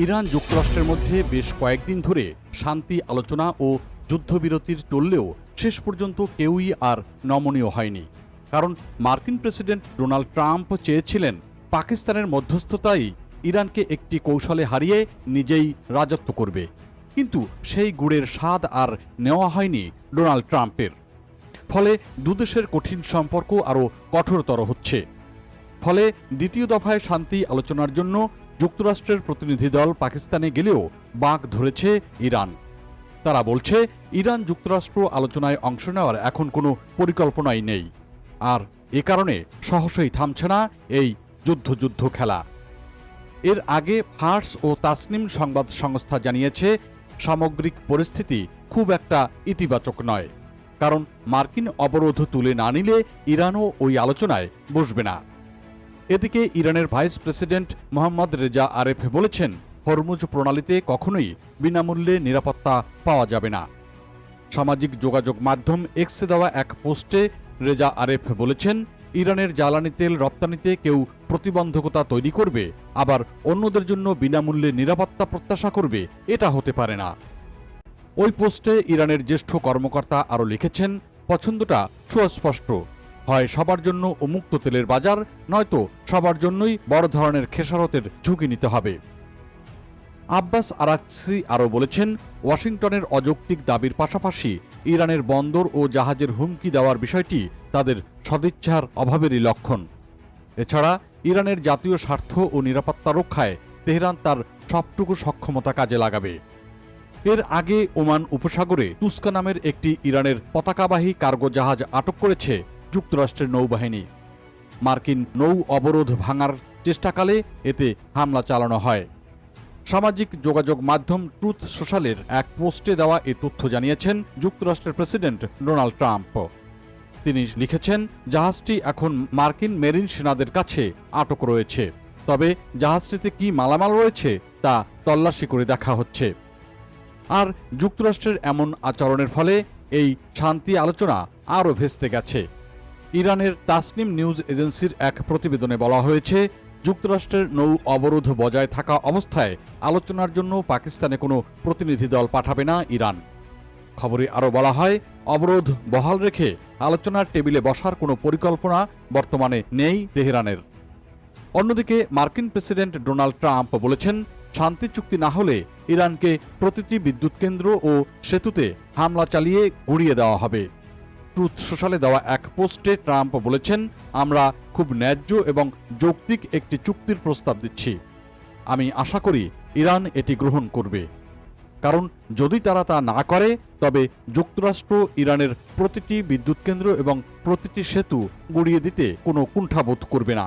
Iran যুক্তরাষ্ট্রের মধ্যে বেশ কয়েকদিন ধরে শান্তি আলোচনা ও যুদ্ধবিরতির চললেও শেষ পর্যন্ত কেউই আর নমনীয় হয়নি। কারণ মার্কিন প্রেসিডেন্ট ডোনাল্ড ট্রাম্প চেয়েছিলেন পাকিস্তানের মধ্যস্থতাই ইরানকে একটি কৌশলে হারিয়ে নিজেই রাজত্ব করবে, কিন্তু সেই গুড়ের স্বাদ আর নেওয়া হয়নি ডোনাল্ড ট্রাম্পের। ফলে দুদেশের কঠিন সম্পর্ক আরও কঠোরতর হচ্ছে। ফলে দ্বিতীয় দফায় শান্তি আলোচনার জন্য যুক্তরাষ্ট্রের প্রতিনিধি দল পাকিস্তানে গেলেও বাঁক ধরেছে ইরান। তারা বলছে ইরান যুক্তরাষ্ট্র আলোচনায় অংশ নেওয়ার এখন কোনো পরিকল্পনাই নেই, আর এ কারণে সহসেই থামছে না এই যুদ্ধ খেলা। এর আগে ফার্স ও তাসনিম সংবাদ সংস্থা জানিয়েছে সামগ্রিক পরিস্থিতি খুব একটা ইতিবাচক নয়, কারণ মার্কিন অবরোধ তুলে না নিলে ইরানও ওই আলোচনায় বসবে না। এদিকে ইরানের ভাইস প্রেসিডেন্ট মোহাম্মদ রেজা আরেফ বলেছেন হরমুজ প্রণালীতে কখনোই বিনামূল্যে নিরাপত্তা পাওয়া যাবে না। সামাজিক যোগাযোগ মাধ্যম এক্সে দেওয়া এক পোস্টে রেজা আরেফ বলেছেন, ইরানের জ্বালানি তেল রপ্তানিতে কেউ প্রতিবন্ধকতা তৈরি করবে আবার অন্যদের জন্য বিনামূল্যে নিরাপত্তা প্রত্যাশা করবে, এটা হতে পারে না। ওই পোস্টে ইরানের জ্যেষ্ঠ কর্মকর্তা আরও লিখেছেন, পছন্দটা সুস্পষ্ট, হয় সবার জন্য উন্মুক্ত তেলের বাজার, নয়তো সবার জন্যই বড় ধরনের খেসারতের ঝুঁকি নিতে হবে। আব্বাস আরাকচি আরও বলেছেন, ওয়াশিংটনের অযৌক্তিক দাবির পাশাপাশি ইরানের বন্দর ও জাহাজের হুমকি দেওয়ার বিষয়টি তাদের সদিচ্ছার অভাবেরই লক্ষণ। এছাড়া ইরানের জাতীয় স্বার্থ ও নিরাপত্তা রক্ষায় তেহরান তার সবটুকু সক্ষমতা কাজে লাগাবে। এর আগে ওমান উপসাগরে তুস্কা নামের একটি ইরানের পতাকাবাহী কার্গো জাহাজ আটক করেছে যুক্তরাষ্ট্রের নৌবাহিনী। মার্কিন নৌ অবরোধ ভাঙার চেষ্টাকালে এতে হামলা চালানো হয়। সামাজিক যোগাযোগ মাধ্যম ট্রুথ সোশ্যালের এক পোস্টে দেওয়া এ তথ্য জানিয়েছেন যুক্তরাষ্ট্রের প্রেসিডেন্ট ডোনাল্ড ট্রাম্প। তিনি লিখেছেন, জাহাজটি এখন মার্কিন মেরিন সেনাদের কাছে আটক রয়েছে, তবে জাহাজটিতে কি মালামাল রয়েছে তা তল্লাশি করে দেখা হচ্ছে। আর যুক্তরাষ্ট্রের এমন আচরণের ফলে এই শান্তি আলোচনা আরও ভেস্তে গেছে। ইরানের তাসনিম নিউজ এজেন্সির এক প্রতিবেদনে বলা হয়েছে, যুক্তরাষ্ট্রের নৌ অবরোধ বজায় থাকা অবস্থায় আলোচনার জন্য পাকিস্তানে কোনো প্রতিনিধি দল পাঠাবে না ইরান। খবরে আরও বলা হয়, অবরোধ বহাল রেখে আলোচনার টেবিলে বসার কোনো পরিকল্পনা বর্তমানে নেই তেহরানের। অন্যদিকে মার্কিন প্রেসিডেন্ট ডোনাল্ড ট্রাম্প বলেছেন, শান্তি চুক্তি না হলে ইরানকে প্রতিটি বিদ্যুৎ কেন্দ্র ও সেতুতে হামলা চালিয়ে গুঁড়িয়ে দেওয়া হবে। ট্রুথ সোশ্যালে দেওয়া এক পোস্টে ট্রাম্প বলেছেন, আমরা খুব ন্যায্য এবং যৌক্তিক একটি চুক্তির প্রস্তাব দিচ্ছি। আমি আশা করি ইরান এটি গ্রহণ করবে, কারণ যদি তারা তা না করে তবে যুক্তরাষ্ট্র ইরানের প্রতিটি বিদ্যুৎ কেন্দ্র এবং প্রতিটি সেতু গুঁড়িয়ে দিতে কোনো কুণ্ঠাবোধ করবে না।